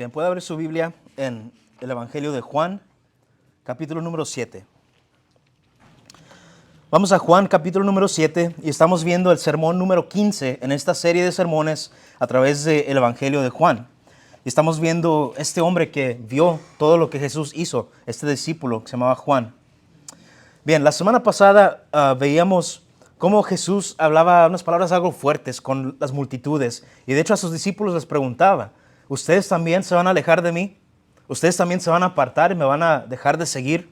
Bien, puede abrir su Biblia en el Evangelio de Juan, capítulo número 7. Vamos a Juan, capítulo número 7, y estamos viendo el sermón número 15 en esta serie de sermones a través del Evangelio de Juan. Y estamos viendo este hombre que vio todo lo que Jesús hizo, este discípulo que se llamaba Juan. Bien, la semana pasada veíamos cómo Jesús hablaba unas palabras algo fuertes con las multitudes, y de hecho a sus discípulos les preguntaba: ¿ustedes también se van a alejar de mí? ¿Ustedes también se van a apartar y me van a dejar de seguir?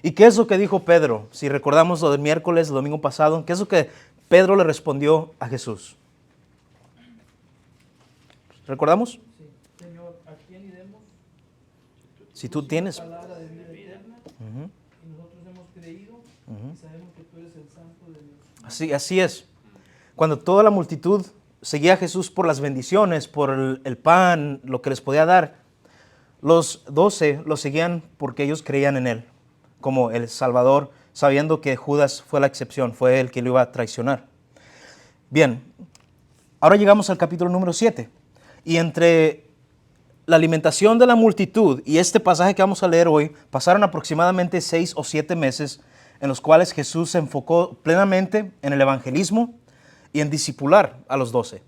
¿Y qué es lo que dijo Pedro? Si recordamos lo del miércoles, el domingo pasado, ¿qué es lo que Pedro le respondió a Jesús? ¿Recordamos? Sí. Señor, ¿a quién iremos? Si tú tienes... Palabra de vida eterna, y nosotros hemos creído y sabemos que tú eres el Santo de Dios. Así es. Cuando toda la multitud seguía a Jesús por las bendiciones, por el pan, lo que les podía dar, los 12 lo seguían porque ellos creían en Él, como el Salvador, sabiendo que Judas fue la excepción, fue el que lo iba a traicionar. Bien, ahora llegamos al capítulo número 7. Y entre la alimentación de la multitud y este pasaje que vamos a leer hoy, pasaron aproximadamente 6 o 7 meses en los cuales Jesús se enfocó plenamente en el evangelismo y en discipular a los 12.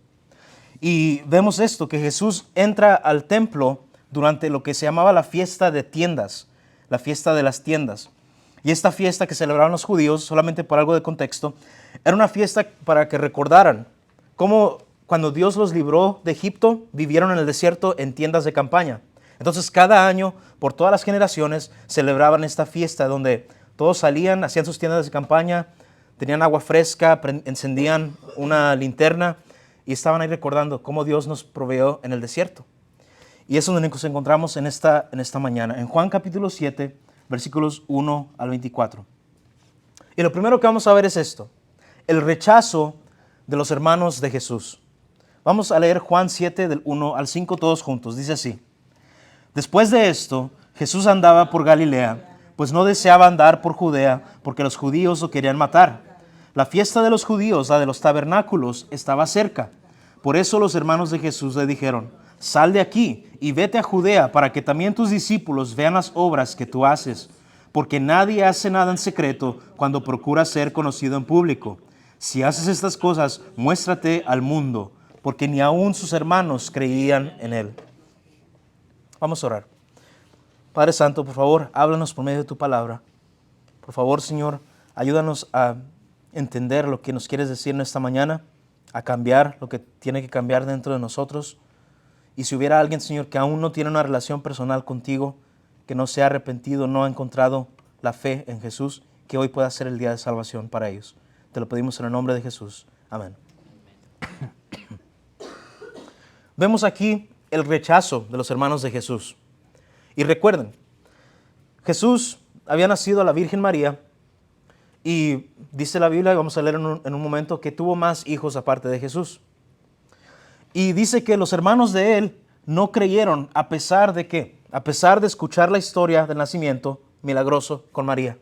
Y vemos esto, que Jesús entra al templo durante lo que se llamaba la fiesta de tiendas, la fiesta de las tiendas. Y esta fiesta que celebraban los judíos, solamente por algo de contexto, era una fiesta para que recordaran cómo cuando Dios los libró de Egipto, vivieron en el desierto en tiendas de campaña. Entonces cada año, por todas las generaciones, celebraban esta fiesta donde todos salían, hacían sus tiendas de campaña, tenían agua fresca, encendían una linterna y estaban ahí recordando cómo Dios nos proveyó en el desierto. Y eso es donde nos encontramos en esta mañana, en Juan capítulo 7, versículos 1 al 24. Y lo primero que vamos a ver es esto, el rechazo de los hermanos de Jesús. Vamos a leer Juan 7, del 1 al 5 todos juntos. Dice así: Después de esto, Jesús andaba por Galilea, pues no deseaba andar por Judea, porque los judíos lo querían matar. La fiesta de los judíos, la de los tabernáculos, estaba cerca. Por eso los hermanos de Jesús le dijeron: Sal de aquí y vete a Judea, para que también tus discípulos vean las obras que tú haces. Porque nadie hace nada en secreto cuando procura ser conocido en público. Si haces estas cosas, muéstrate al mundo, porque ni aun sus hermanos creían en él. Vamos a orar. Padre Santo, por favor, háblanos por medio de tu palabra. Por favor, Señor, ayúdanos a entender lo que nos quieres decir en esta mañana, a cambiar lo que tiene que cambiar dentro de nosotros. Y si hubiera alguien, Señor, que aún no tiene una relación personal contigo, que no se ha arrepentido, no ha encontrado la fe en Jesús, que hoy pueda ser el día de salvación para ellos. Te lo pedimos en el nombre de Jesús. Amén. Vemos aquí el rechazo de los hermanos de Jesús. Y recuerden, Jesús había nacido a la Virgen María y dice la Biblia, y vamos a leer en un momento, que tuvo más hijos aparte de Jesús. Y dice que los hermanos de él no creyeron a pesar de ¿qué? A pesar de escuchar la historia del nacimiento milagroso con María.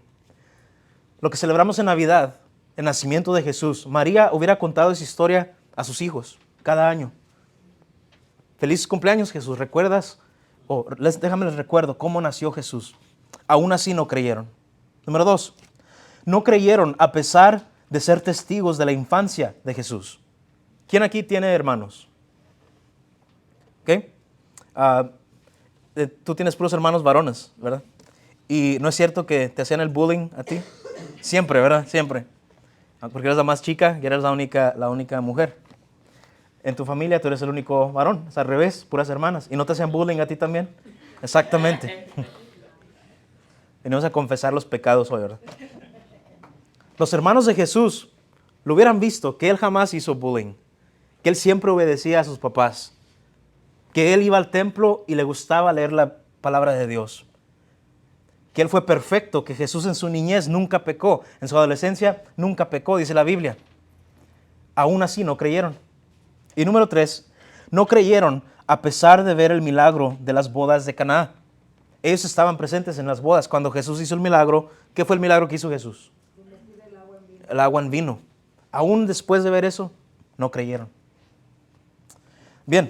Lo que celebramos en Navidad, el nacimiento de Jesús, María hubiera contado esa historia a sus hijos cada año. Feliz cumpleaños, Jesús, ¿recuerdas? Déjame les recuerdo cómo nació Jesús. Aún así no creyeron. Número 2, no creyeron a pesar de ser testigos de la infancia de Jesús. ¿Quién aquí tiene hermanos? ¿Ok? Tú tienes puros hermanos varones, ¿verdad? Y no es cierto que te hacían el bullying a ti. Siempre, ¿verdad? Siempre. Porque eres la más chica y eres la única mujer. En tu familia tú eres el único varón. Es al revés, puras hermanas. ¿Y no te hacían bullying a ti también? Exactamente. Venimos a confesar los pecados hoy, ¿verdad? Los hermanos de Jesús lo hubieran visto que él jamás hizo bullying. Que él siempre obedecía a sus papás. Que él iba al templo y le gustaba leer la palabra de Dios. Que él fue perfecto, que Jesús en su niñez nunca pecó, en su adolescencia nunca pecó, dice la Biblia. Aún así no creyeron. Y número 3, no creyeron a pesar de ver el milagro de las bodas de Caná. Ellos estaban presentes en las bodas. Cuando Jesús hizo el milagro, ¿qué fue el milagro que hizo Jesús? El agua en vino. Aún después de ver eso, no creyeron. Bien,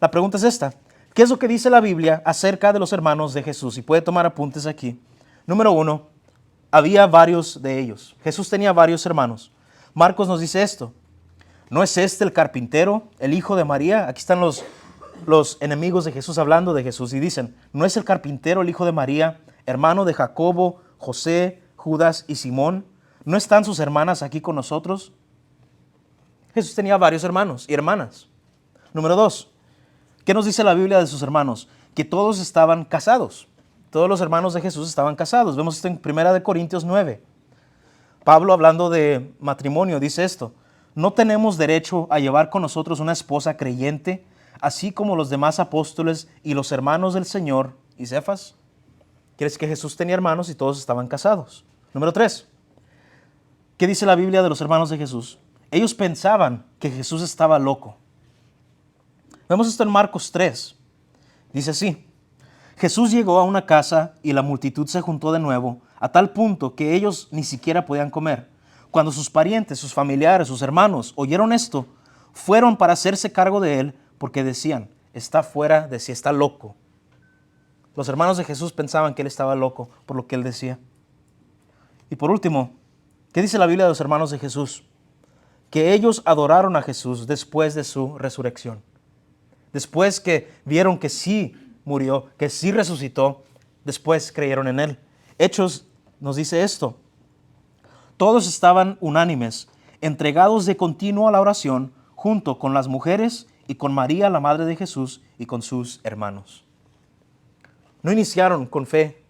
la pregunta es esta. ¿Qué es lo que dice la Biblia acerca de los hermanos de Jesús? Y puede tomar apuntes aquí. Número 1, había varios de ellos. Jesús tenía varios hermanos. Marcos nos dice esto. ¿No es este el carpintero, el hijo de María? Aquí están los enemigos de Jesús hablando de Jesús y dicen, ¿no es el carpintero el hijo de María, hermano de Jacobo, José, Judas y Simón? ¿No están sus hermanas aquí con nosotros? Jesús tenía varios hermanos y hermanas. Número 2, ¿qué nos dice la Biblia de sus hermanos? Que todos estaban casados. Todos los hermanos de Jesús estaban casados. Vemos esto en 1 Corintios 9. Pablo, hablando de matrimonio, dice esto. No tenemos derecho a llevar con nosotros una esposa creyente, así como los demás apóstoles y los hermanos del Señor y Cefas. ¿Quieres que Jesús tenía hermanos y todos estaban casados? Número 3. ¿Qué dice la Biblia de los hermanos de Jesús? Ellos pensaban que Jesús estaba loco. Vemos esto en Marcos 3. Dice así. Jesús llegó a una casa y la multitud se juntó de nuevo, a tal punto que ellos ni siquiera podían comer. Cuando sus parientes, sus familiares, sus hermanos oyeron esto, fueron para hacerse cargo de él, porque decían, está fuera de sí, está loco. Los hermanos de Jesús pensaban que él estaba loco por lo que él decía. Y por último, ¿qué dice la Biblia de los hermanos de Jesús? Que ellos adoraron a Jesús después de su resurrección. Después que vieron que sí murió, que sí resucitó, después creyeron en él. Hechos nos dice esto. Todos estaban unánimes, entregados de continuo a la oración, junto con las mujeres y con María, la madre de Jesús, y con sus hermanos. No iniciaron con fe.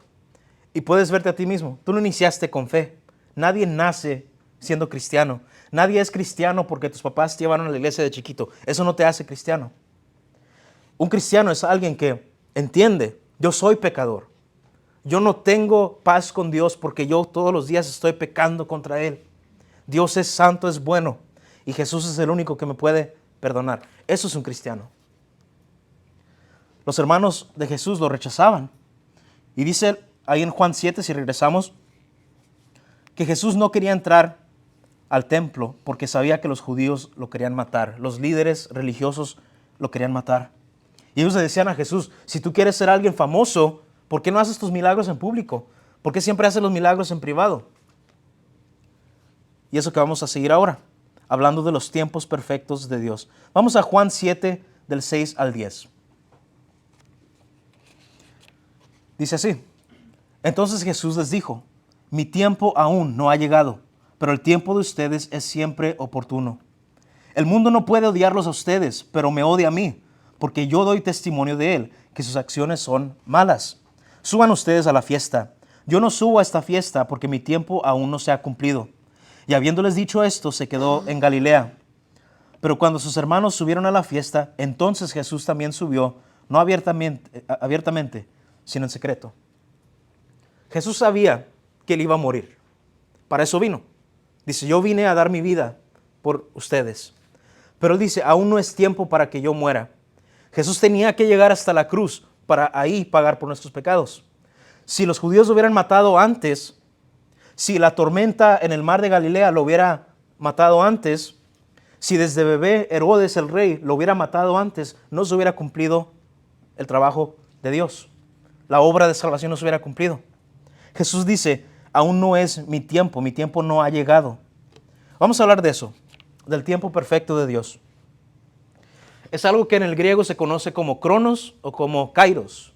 Y puedes verte a ti mismo. Tú no iniciaste con fe. Nadie nace siendo cristiano. Nadie es cristiano porque tus papás te llevaron a la iglesia de chiquito. Eso no te hace cristiano. Un cristiano es alguien que entiende, yo soy pecador. Yo no tengo paz con Dios porque yo todos los días estoy pecando contra Él. Dios es santo, es bueno. Y Jesús es el único que me puede perdonar. Eso es un cristiano. Los hermanos de Jesús lo rechazaban. Y dice ahí en Juan 7, si regresamos, que Jesús no quería entrar al templo porque sabía que los judíos lo querían matar. Los líderes religiosos lo querían matar. Y ellos le decían a Jesús, si tú quieres ser alguien famoso, ¿por qué no haces tus milagros en público? ¿Por qué siempre haces los milagros en privado? Y eso que vamos a seguir ahora, hablando de los tiempos perfectos de Dios. Vamos a Juan 7, del 6 al 10. Dice así, entonces Jesús les dijo, mi tiempo aún no ha llegado, pero el tiempo de ustedes es siempre oportuno. El mundo no puede odiarlos a ustedes, pero me odia a mí, porque yo doy testimonio de él, que sus acciones son malas. Suban ustedes a la fiesta. Yo no subo a esta fiesta porque mi tiempo aún no se ha cumplido. Y habiéndoles dicho esto, se quedó en Galilea. Pero cuando sus hermanos subieron a la fiesta, entonces Jesús también subió, no abiertamente, sino en secreto. Jesús sabía que él iba a morir. Para eso vino. Dice, yo vine a dar mi vida por ustedes. Pero él dice, aún no es tiempo para que yo muera. Jesús tenía que llegar hasta la cruz para ahí pagar por nuestros pecados. Si los judíos lo hubieran matado antes, si la tormenta en el mar de Galilea lo hubiera matado antes, si desde bebé Herodes el rey lo hubiera matado antes, no se hubiera cumplido el trabajo de Dios. La obra de salvación no se hubiera cumplido. Jesús dice, aún no es mi tiempo no ha llegado. Vamos a hablar de eso, del tiempo perfecto de Dios. Es algo que en el griego se conoce como cronos o como kairos.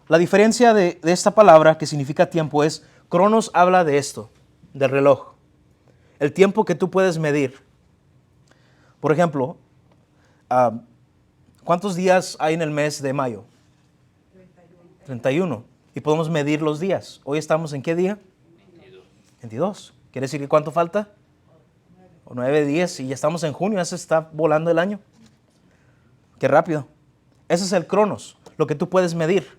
La diferencia de esta palabra que significa tiempo es, cronos habla de esto, del reloj. El tiempo que tú puedes medir. Por ejemplo, ¿cuántos días hay en el mes de mayo? 31. Y podemos medir los días. Hoy estamos ¿en qué día? 22. ¿Quiere decir que cuánto falta? 9, 10 y ya estamos en junio, ya se está volando el año. Qué rápido. Ese es el cronos, lo que tú puedes medir.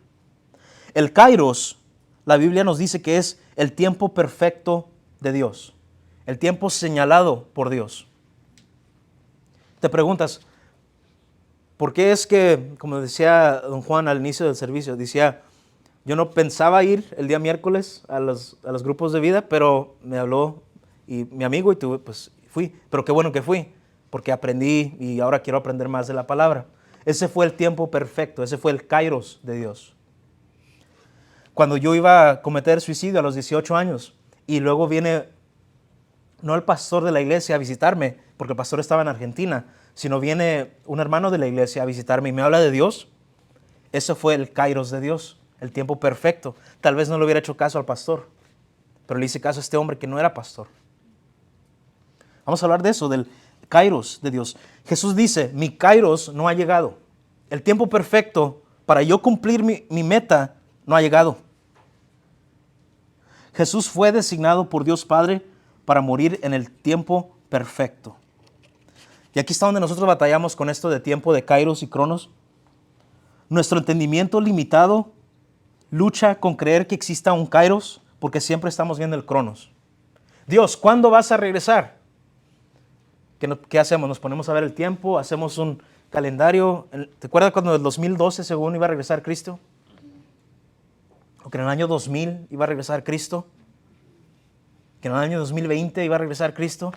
El kairos, la Biblia nos dice que es el tiempo perfecto de Dios. El tiempo señalado por Dios. Te preguntas, ¿por qué es que, como decía don Juan al inicio del servicio, decía, yo no pensaba ir el día miércoles a los grupos de vida, pero me habló y mi amigo y tuve, pues fui. Pero qué bueno que fui, porque aprendí y ahora quiero aprender más de la palabra. Ese fue el tiempo perfecto, ese fue el kairos de Dios. Cuando yo iba a cometer suicidio a los 18 años y luego viene, no el pastor de la iglesia a visitarme, porque el pastor estaba en Argentina, sino viene un hermano de la iglesia a visitarme y me habla de Dios, ese fue el kairos de Dios, el tiempo perfecto. Tal vez no le hubiera hecho caso al pastor, pero le hice caso a este hombre que no era pastor. Vamos a hablar de eso, del kairos de Dios. Jesús dice, mi kairos no ha llegado. El tiempo perfecto para yo cumplir mi meta no ha llegado. Jesús fue designado por Dios Padre para morir en el tiempo perfecto. Y aquí está donde nosotros batallamos con esto de tiempo de kairos y cronos. Nuestro entendimiento limitado lucha con creer que exista un kairos porque siempre estamos viendo el cronos. Dios, ¿cuándo vas a regresar? ¿Qué hacemos? Nos ponemos a ver el tiempo, hacemos un calendario. ¿Te acuerdas cuando en el 2012 según iba a regresar Cristo? O que en el año 2000 iba a regresar Cristo. Que en el año 2020 iba a regresar Cristo.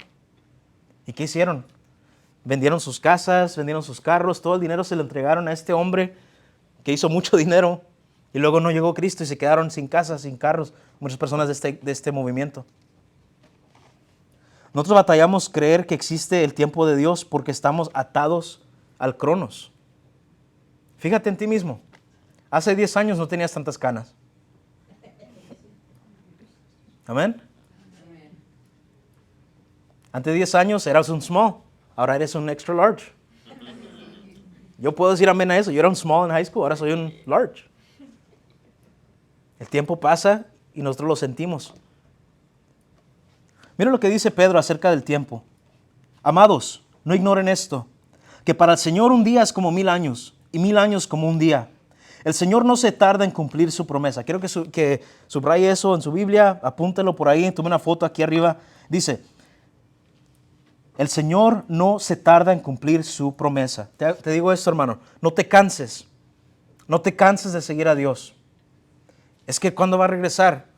¿Y qué hicieron? Vendieron sus casas, vendieron sus carros, todo el dinero se lo entregaron a este hombre que hizo mucho dinero. Y luego no llegó Cristo y se quedaron sin casas, sin carros, muchas personas de este movimiento. Nosotros batallamos creer que existe el tiempo de Dios porque estamos atados al cronos. Fíjate en ti mismo. Hace 10 años no tenías tantas canas. Amén. Antes de 10 años eras un small, ahora eres un extra large. Yo puedo decir amén a eso. Yo era un small en high school, ahora soy un large. El tiempo pasa y nosotros lo sentimos. Mira lo que dice Pedro acerca del tiempo. Amados, no ignoren esto, que para el Señor un día es como 1000 años y 1000 años como un día. El Señor no se tarda en cumplir su promesa. Quiero que subraye eso en su Biblia, apúntelo por ahí, tome una foto aquí arriba. Dice, el Señor no se tarda en cumplir su promesa. Te digo esto, hermano, no te canses de seguir a Dios. Es que ¿cuándo va a regresar?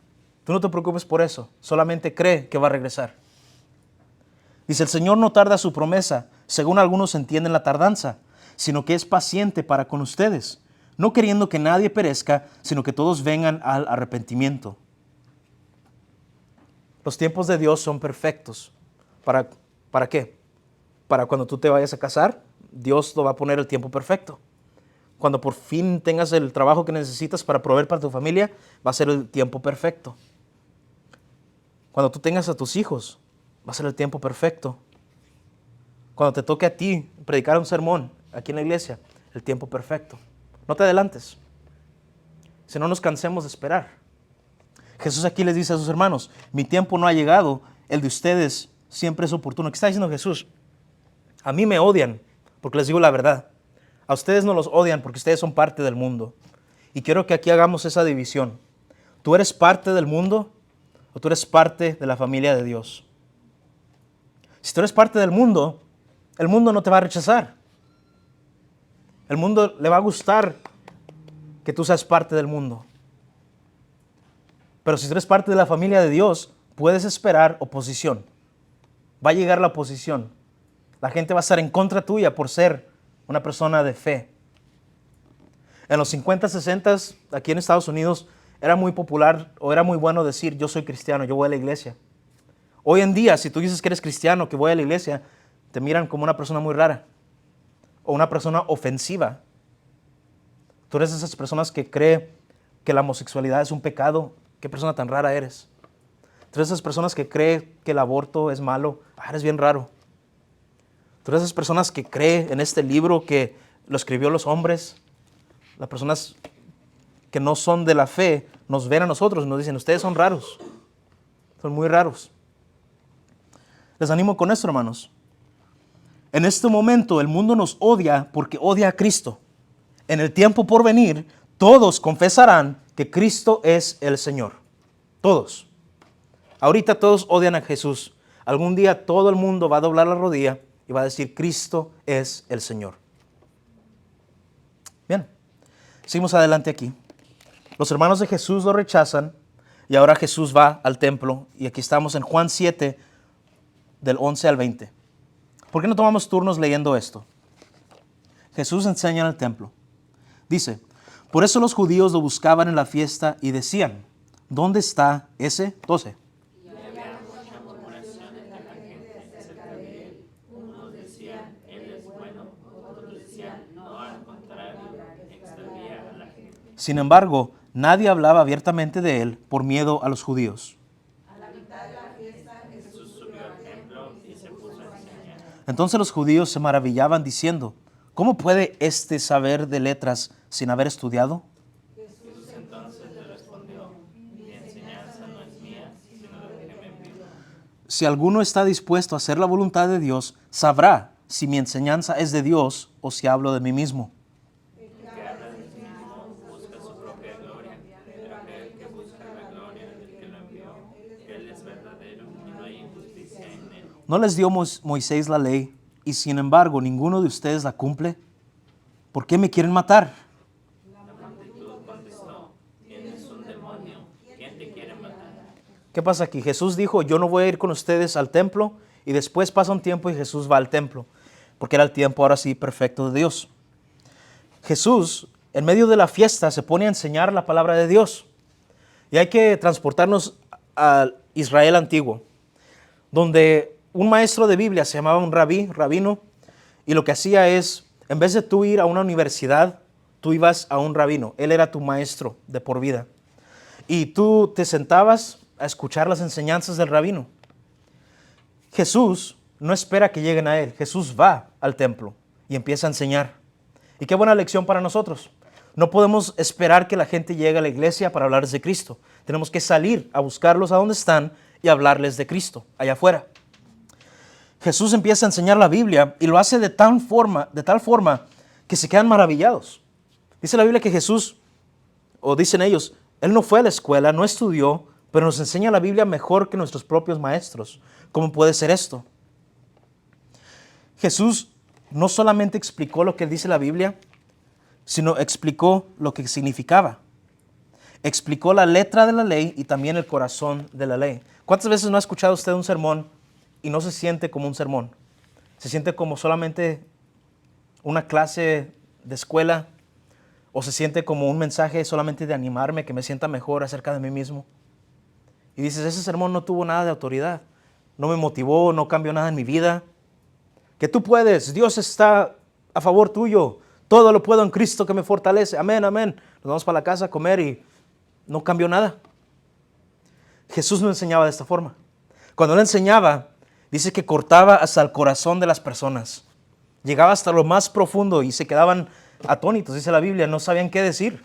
Tú no te preocupes por eso, solamente cree que va a regresar. Dice, el Señor no tarda su promesa, según algunos entienden la tardanza, sino que es paciente para con ustedes, no queriendo que nadie perezca, sino que todos vengan al arrepentimiento. Los tiempos de Dios son perfectos. ¿Para qué? Para cuando tú te vayas a casar, Dios lo va a poner el tiempo perfecto. Cuando por fin tengas el trabajo que necesitas para proveer para tu familia, va a ser el tiempo perfecto. Cuando tú tengas a tus hijos, va a ser el tiempo perfecto. Cuando te toque a ti predicar un sermón aquí en la iglesia, el tiempo perfecto. No te adelantes, si no nos cansemos de esperar. Jesús aquí les dice a sus hermanos, mi tiempo no ha llegado, el de ustedes siempre es oportuno. ¿Qué está diciendo Jesús? A mí me odian porque les digo la verdad. A ustedes no los odian porque ustedes son parte del mundo. Y quiero que aquí hagamos esa división. ¿Tú eres parte del mundo o tú eres parte de la familia de Dios? Si tú eres parte del mundo, el mundo no te va a rechazar. El mundo le va a gustar que tú seas parte del mundo. Pero si tú eres parte de la familia de Dios, puedes esperar oposición. Va a llegar la oposición. La gente va a estar en contra tuya por ser una persona de fe. En los 50, 60, aquí en Estados Unidos, era muy popular o era muy bueno decir, yo soy cristiano, yo voy a la iglesia. Hoy en día, si tú dices que eres cristiano, que voy a la iglesia, te miran como una persona muy rara o una persona ofensiva. Tú eres de esas personas que cree que la homosexualidad es un pecado. ¿Qué persona tan rara eres? Tú eres de esas personas que cree que el aborto es malo. Eres bien raro. Tú eres de esas personas que cree en este libro que lo escribió los hombres. Las personas que no son de la fe nos ven a nosotros y nos dicen, ustedes son raros. Son muy raros. Les animo con esto, hermanos. En este momento el mundo nos odia porque odia a Cristo. En el tiempo por venir, todos confesarán que Cristo es el Señor. Todos. Ahorita todos odian a Jesús. Algún día todo el mundo va a doblar la rodilla y va a decir, Cristo es el Señor. Bien, seguimos adelante aquí. Los hermanos de Jesús lo rechazan y ahora Jesús va al templo. Y aquí estamos en Juan 7, del 11 al 20. ¿Por qué no tomamos turnos leyendo esto? Jesús enseña en el templo. Dice, por eso los judíos lo buscaban en la fiesta y decían, ¿dónde está ese? 12. Sin embargo, nadie hablaba abiertamente de él por miedo a los judíos. Entonces los judíos se maravillaban diciendo, ¿cómo puede éste saber de letras sin haber estudiado? Si alguno está dispuesto a hacer la voluntad de Dios, sabrá si mi enseñanza es de Dios o si hablo de mí mismo. ¿No les dio Moisés la ley y sin embargo ninguno de ustedes la cumple? ¿Por qué me quieren matar? ¿Qué pasa aquí? Jesús dijo, yo no voy a ir con ustedes al templo, y después pasa un tiempo y Jesús va al templo, porque era el tiempo ahora sí perfecto de Dios. Jesús, en medio de la fiesta, se pone a enseñar la palabra de Dios. Y hay que transportarnos a Israel antiguo, donde un maestro de Biblia se llamaba un rabino, y lo que hacía es, en vez de tú ir a una universidad, tú ibas a un rabino. Él era tu maestro de por vida. Y tú te sentabas a escuchar las enseñanzas del rabino. Jesús no espera que lleguen a él. Jesús va al templo y empieza a enseñar. Y qué buena lección para nosotros. No podemos esperar que la gente llegue a la iglesia para hablarles de Cristo. Tenemos que salir a buscarlos a donde están y hablarles de Cristo, allá afuera. Jesús empieza a enseñar la Biblia y lo hace de tal forma que se quedan maravillados. Dice la Biblia que Jesús, o dicen ellos, Él no fue a la escuela, no estudió, pero nos enseña la Biblia mejor que nuestros propios maestros. ¿Cómo puede ser esto? Jesús no solamente explicó lo que dice la Biblia, sino explicó lo que significaba. Explicó la letra de la ley y también el corazón de la ley. ¿Cuántas veces no ha escuchado usted un sermón y no se siente como un sermón? Se siente como solamente una clase de escuela, o se siente como un mensaje solamente de animarme, que me sienta mejor acerca de mí mismo. Y dices, ese sermón no tuvo nada de autoridad, no me motivó, no cambió nada en mi vida. Que tú puedes, Dios está a favor tuyo, todo lo puedo en Cristo que me fortalece, amén, amén. Nos vamos para la casa a comer y no cambió nada. Jesús no enseñaba de esta forma. Cuando Él enseñaba, dice que cortaba hasta el corazón de las personas. Llegaba hasta lo más profundo y se quedaban atónitos, dice la Biblia, no sabían qué decir.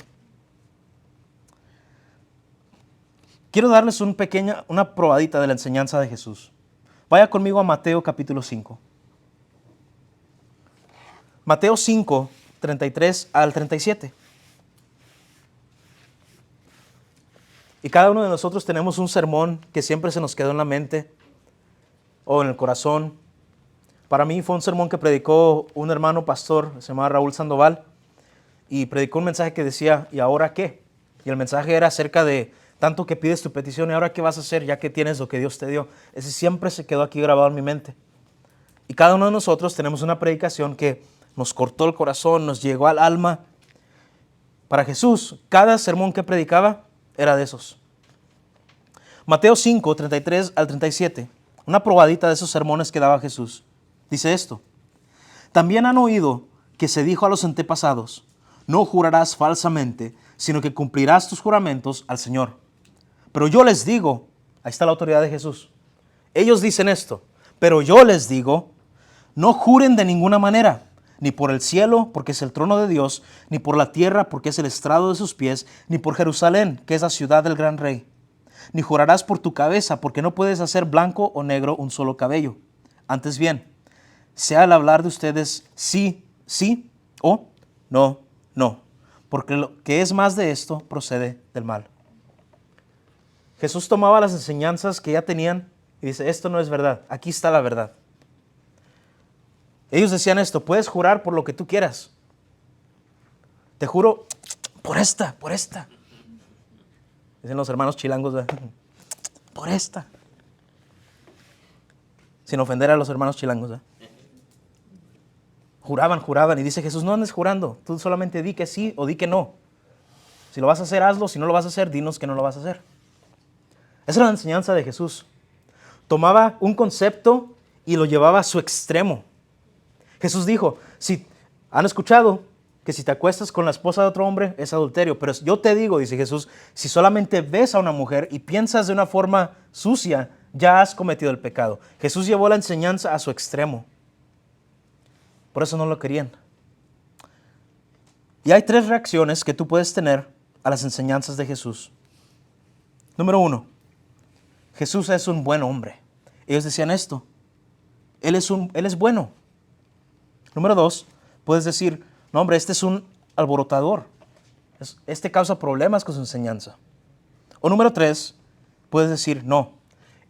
Quiero darles una probadita de la enseñanza de Jesús. Vaya conmigo a Mateo capítulo 5. Mateo 5, 33 al 37. Y cada uno de nosotros tenemos un sermón que siempre se nos quedó en la mente o en el corazón. Para mí fue un sermón que predicó un hermano pastor, se llama Raúl Sandoval, y predicó un mensaje que decía, ¿y ahora qué? Y el mensaje era acerca de tanto que pides tu petición, ¿y ahora qué vas a hacer ya que tienes lo que Dios te dio? Ese siempre se quedó aquí grabado en mi mente. Y cada uno de nosotros tenemos una predicación que nos cortó el corazón, nos llegó al alma. Para Jesús, cada sermón que predicaba era de esos. Mateo 5, 33 al 37, una probadita de esos sermones que daba Jesús. Dice esto: también han oído que se dijo a los antepasados, no jurarás falsamente, sino que cumplirás tus juramentos al Señor. Pero yo les digo, ahí está la autoridad de Jesús. Ellos dicen esto, pero yo les digo, no juren de ninguna manera, ni por el cielo, porque es el trono de Dios, ni por la tierra, porque es el estrado de sus pies, ni por Jerusalén, que es la ciudad del gran rey. Ni jurarás por tu cabeza, porque no puedes hacer blanco o negro un solo cabello. Antes bien, sea al hablar de ustedes sí, sí, o no, no, porque lo que es más de esto procede del mal. Jesús tomaba las enseñanzas que ya tenían y dice, esto no es verdad, aquí está la verdad. Ellos decían esto, puedes jurar por lo que tú quieras. Te juro por esta. Dicen los hermanos chilangos, ¿verdad? Por esta. Sin ofender a los hermanos chilangos, ¿verdad? Juraban. Y dice Jesús, no andes jurando. Tú solamente di que sí o di que no. Si lo vas a hacer, hazlo. Si no lo vas a hacer, dinos que no lo vas a hacer. Esa era la enseñanza de Jesús. Tomaba un concepto y lo llevaba a su extremo. Jesús dijo, si han escuchado que si te acuestas con la esposa de otro hombre es adulterio, pero yo te digo, dice Jesús, si solamente ves a una mujer y piensas de una forma sucia, ya has cometido el pecado. Jesús llevó la enseñanza a su extremo. Por eso no lo querían. Y hay 3 reacciones que tú puedes tener a las enseñanzas de Jesús. Número 1, Jesús es un buen hombre. Ellos decían esto. Él es bueno. Número 2, puedes decir, no hombre, este es un alborotador. Este causa problemas con su enseñanza. O número 3, puedes decir, no,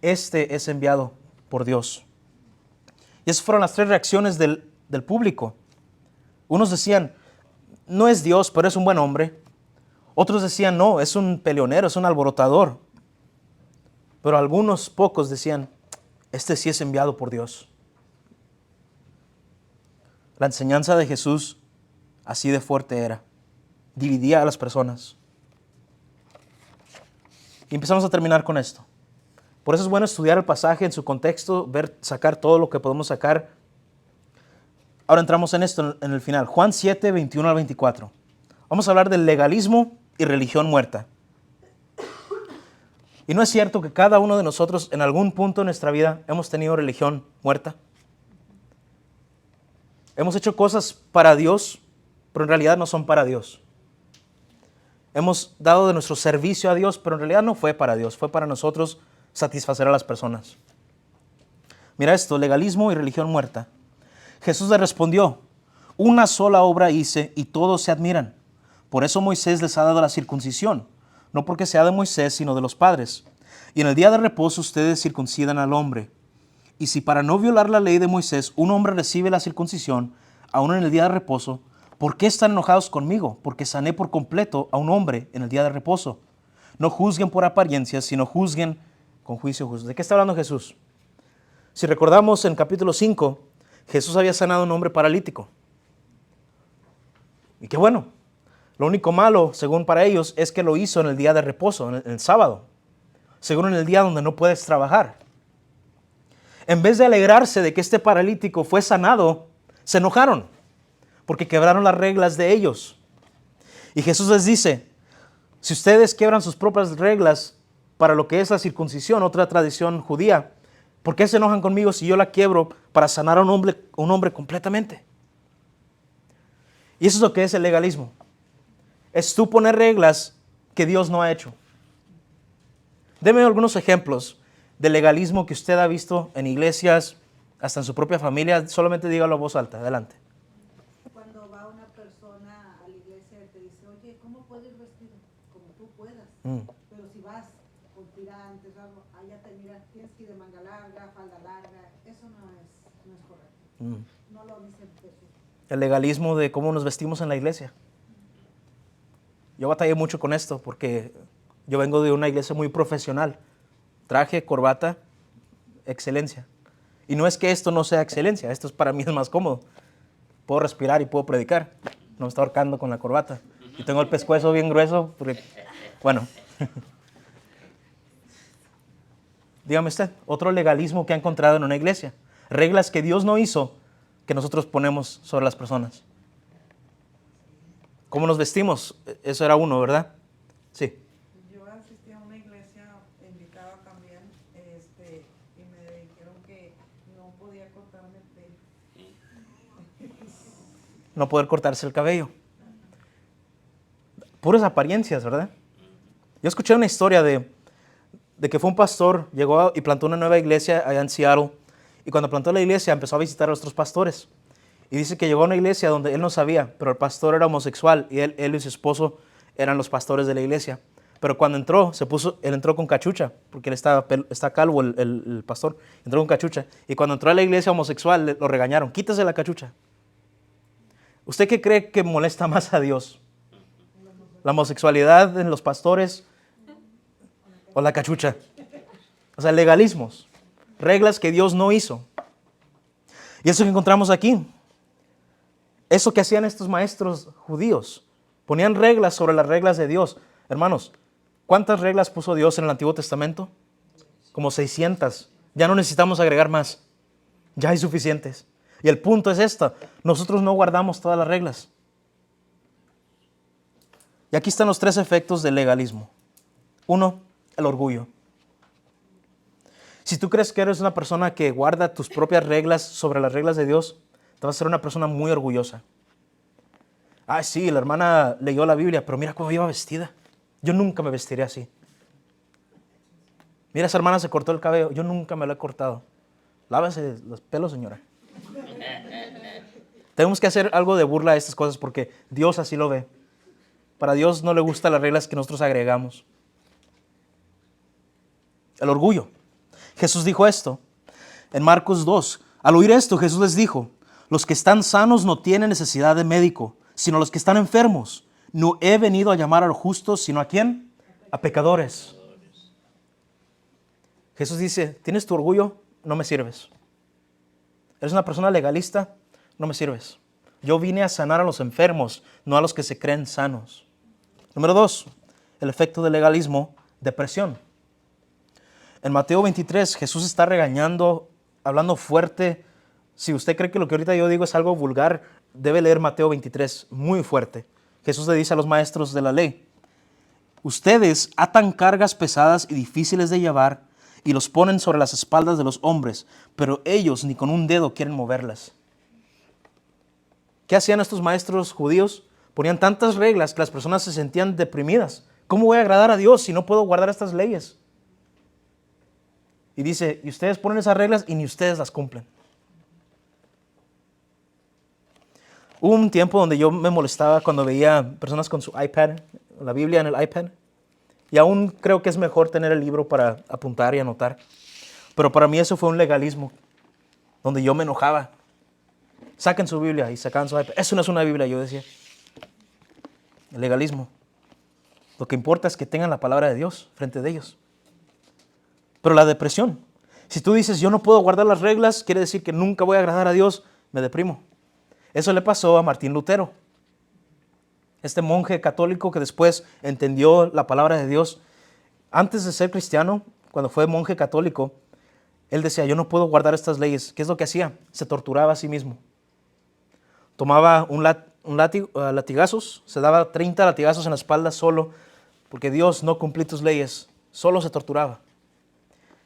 este es enviado por Dios. Y esas fueron las 3 reacciones del público. Unos decían, no es Dios, pero es un buen hombre. Otros decían, no, es un peleonero, es un alborotador. Pero algunos pocos decían, este sí es enviado por Dios. La enseñanza de Jesús así de fuerte era. Dividía a las personas. Y empezamos a terminar con esto. Por eso es bueno estudiar el pasaje en su contexto, sacar todo lo que podemos sacar. Ahora entramos en esto en el final. Juan 7, 21 al 24. Vamos a hablar del legalismo y religión muerta. Y no es cierto que cada uno de nosotros en algún punto de nuestra vida hemos tenido religión muerta. Hemos hecho cosas para Dios, pero en realidad no son para Dios. Hemos dado de nuestro servicio a Dios, pero en realidad no fue para Dios, fue para nosotros satisfacer a las personas. Mira esto, legalismo y religión muerta. Jesús le respondió, una sola obra hice y todos se admiran. Por eso Moisés les ha dado la circuncisión, no porque sea de Moisés, sino de los padres. Y en el día de reposo ustedes circuncidan al hombre. Y si para no violar la ley de Moisés un hombre recibe la circuncisión, aún en el día de reposo, ¿por qué están enojados conmigo? Porque sané por completo a un hombre en el día de reposo. No juzguen por apariencias, sino juzguen con juicio justo. ¿De qué está hablando Jesús? Si recordamos en capítulo 5, Jesús había sanado a un hombre paralítico. Y qué bueno. Lo único malo, según para ellos, es que lo hizo en el día de reposo, en el sábado. Según en el día donde no puedes trabajar. En vez de alegrarse de que este paralítico fue sanado, se enojaron porque quebraron las reglas de ellos. Y Jesús les dice, si ustedes quebran sus propias reglas para lo que es la circuncisión, otra tradición judía, ¿por qué se enojan conmigo si yo la quiebro para sanar a un hombre completamente? Y eso es lo que es el legalismo. Es tú poner reglas que Dios no ha hecho. Deme algunos ejemplos de legalismo que usted ha visto en iglesias, hasta en su propia familia. Solamente dígalo a voz alta. Adelante. Cuando va una persona a la iglesia y te dice, oye, ¿cómo puedes vestir? Como tú puedas. Pero si vas con tirantes o algo, allá te miran, tienes que ir de manga larga, falda larga. Eso no es correcto. No lo dice Jesús. El legalismo de cómo nos vestimos en la iglesia. Yo batallé mucho con esto porque yo vengo de una iglesia muy profesional. Traje, corbata, excelencia. Y no es que esto no sea excelencia, esto para mí es más cómodo. Puedo respirar y puedo predicar. No me está ahorcando con la corbata. Y tengo el pescuezo bien grueso porque, bueno. Dígame usted, otro legalismo que ha encontrado en una iglesia. Reglas que Dios no hizo, que nosotros ponemos sobre las personas. ¿Cómo nos vestimos? Eso era uno, ¿verdad? Sí. Yo asistí a una iglesia invitada también, y me dijeron que no podía cortarme el pelo. No poder cortarse el cabello. Puras apariencias, ¿verdad? Yo escuché una historia de que fue un pastor, llegó y plantó una nueva iglesia allá en Seattle, y cuando plantó la iglesia empezó a visitar a otros pastores. Y dice que llegó a una iglesia donde él no sabía, pero el pastor era homosexual y él y su esposo eran los pastores de la iglesia. Pero cuando entró, él entró con cachucha, porque él está calvo, el pastor, entró con cachucha. Y cuando entró a la iglesia homosexual, lo regañaron, quítese la cachucha. ¿Usted qué cree que molesta más a Dios? ¿La homosexualidad en los pastores o la cachucha? O sea, legalismos, reglas que Dios no hizo. Y eso que encontramos aquí. Eso que hacían estos maestros judíos, ponían reglas sobre las reglas de Dios. Hermanos, ¿cuántas reglas puso Dios en el Antiguo Testamento? Como 600. Ya no necesitamos agregar más. Ya hay suficientes. Y el punto es esta: nosotros no guardamos todas las reglas. Y aquí están los 3 efectos del legalismo. 1, el orgullo. Si tú crees que eres una persona que guarda tus propias reglas sobre las reglas de Dios, te vas a ser una persona muy orgullosa. Ah, sí, la hermana leyó la Biblia, pero mira cómo iba vestida. Yo nunca me vestiré así. Mira, esa hermana se cortó el cabello. Yo nunca me lo he cortado. Lávese los pelos, señora. Tenemos que hacer algo de burla a estas cosas porque Dios así lo ve. Para Dios no le gustan las reglas que nosotros agregamos. El orgullo. Jesús dijo esto en Marcos 2. Al oír esto, Jesús les dijo: los que están sanos no tienen necesidad de médico, sino los que están enfermos. No he venido a llamar a los justos, sino ¿a quién? A pecadores. Jesús dice: ¿tienes tu orgullo? No me sirves. ¿Eres una persona legalista? No me sirves. Yo vine a sanar a los enfermos, no a los que se creen sanos. Número 2, el efecto del legalismo: depresión. En Mateo 23, Jesús está regañando, hablando fuerte. Si usted cree que lo que ahorita yo digo es algo vulgar, debe leer Mateo 23, muy fuerte. Jesús le dice a los maestros de la ley: ustedes atan cargas pesadas y difíciles de llevar y los ponen sobre las espaldas de los hombres, pero ellos ni con un dedo quieren moverlas. ¿Qué hacían estos maestros judíos? Ponían tantas reglas que las personas se sentían deprimidas. ¿Cómo voy a agradar a Dios si no puedo guardar estas leyes? Y dice: y ustedes ponen esas reglas y ni ustedes las cumplen. Hubo un tiempo donde yo me molestaba cuando veía personas con su iPad, la Biblia en el iPad. Y aún creo que es mejor tener el libro para apuntar y anotar. Pero para mí eso fue un legalismo, donde yo me enojaba. Saquen su Biblia, y sacaban su iPad. Eso no es una Biblia, yo decía. El legalismo. Lo que importa es que tengan la palabra de Dios frente de ellos. Pero la depresión. Si tú dices: yo no puedo guardar las reglas, quiere decir que nunca voy a agradar a Dios, me deprimo. Eso le pasó a Martín Lutero. Este monje católico que después entendió la palabra de Dios. Antes de ser cristiano, cuando fue monje católico, él decía: yo no puedo guardar estas leyes. ¿Qué es lo que hacía? Se torturaba a sí mismo. Tomaba latigazos, se daba 30 latigazos en la espalda solo, porque Dios no cumplía tus leyes, solo se torturaba.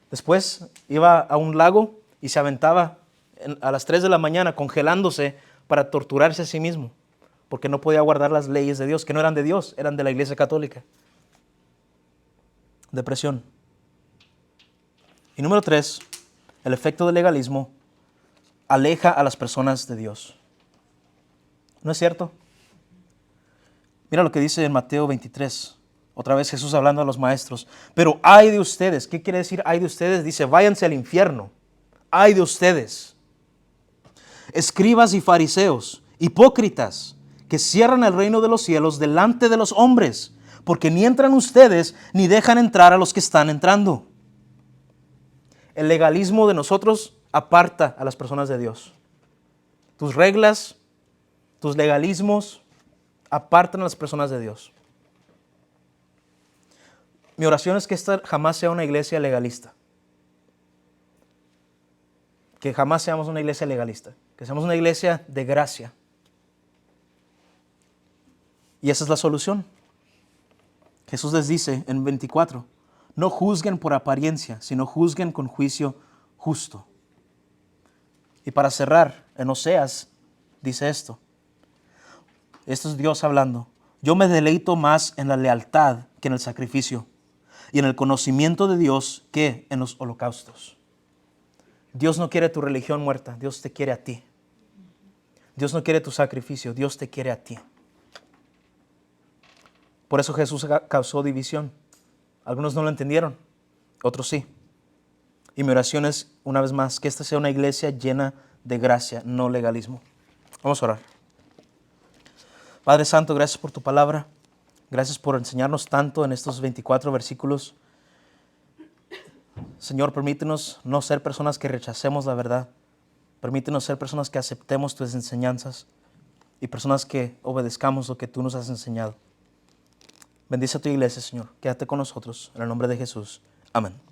Después iba a un lago y se aventaba a las 3 de la mañana congelándose para torturarse a sí mismo, porque no podía guardar las leyes de Dios, que no eran de Dios, eran de la Iglesia Católica. Depresión. Y número 3, el efecto del legalismo: aleja a las personas de Dios. ¿No es cierto? Mira lo que dice en Mateo 23. Otra vez Jesús hablando a los maestros. Pero ay de ustedes. ¿Qué quiere decir ay de ustedes? Dice: váyanse al infierno. Ay de ustedes, escribas y fariseos, hipócritas, que cierran el reino de los cielos delante de los hombres, porque ni entran ustedes ni dejan entrar a los que están entrando. El legalismo de nosotros aparta a las personas de Dios. Tus reglas, tus legalismos apartan a las personas de Dios. Mi oración es que esta jamás sea una iglesia legalista. Que jamás seamos una iglesia legalista. Que seamos una iglesia de gracia. Y esa es la solución. Jesús les dice en 24: no juzguen por apariencia, sino juzguen con juicio justo. Y para cerrar, en Oseas dice esto. Esto es Dios hablando: yo me deleito más en la lealtad que en el sacrificio, y en el conocimiento de Dios que en los holocaustos. Dios no quiere tu religión muerta, Dios te quiere a ti. Dios no quiere tu sacrificio, Dios te quiere a ti. Por eso Jesús causó división. Algunos no lo entendieron, otros sí. Y mi oración es, una vez más, que esta sea una iglesia llena de gracia, no legalismo. Vamos a orar. Padre Santo, gracias por tu palabra. Gracias por enseñarnos tanto en estos 24 versículos. Señor, permítenos no ser personas que rechacemos la verdad. Permítenos ser personas que aceptemos tus enseñanzas. y personas que obedezcamos lo que tú nos has enseñado. Bendice a tu iglesia, Señor. Quédate con nosotros. En el nombre de Jesús. Amén.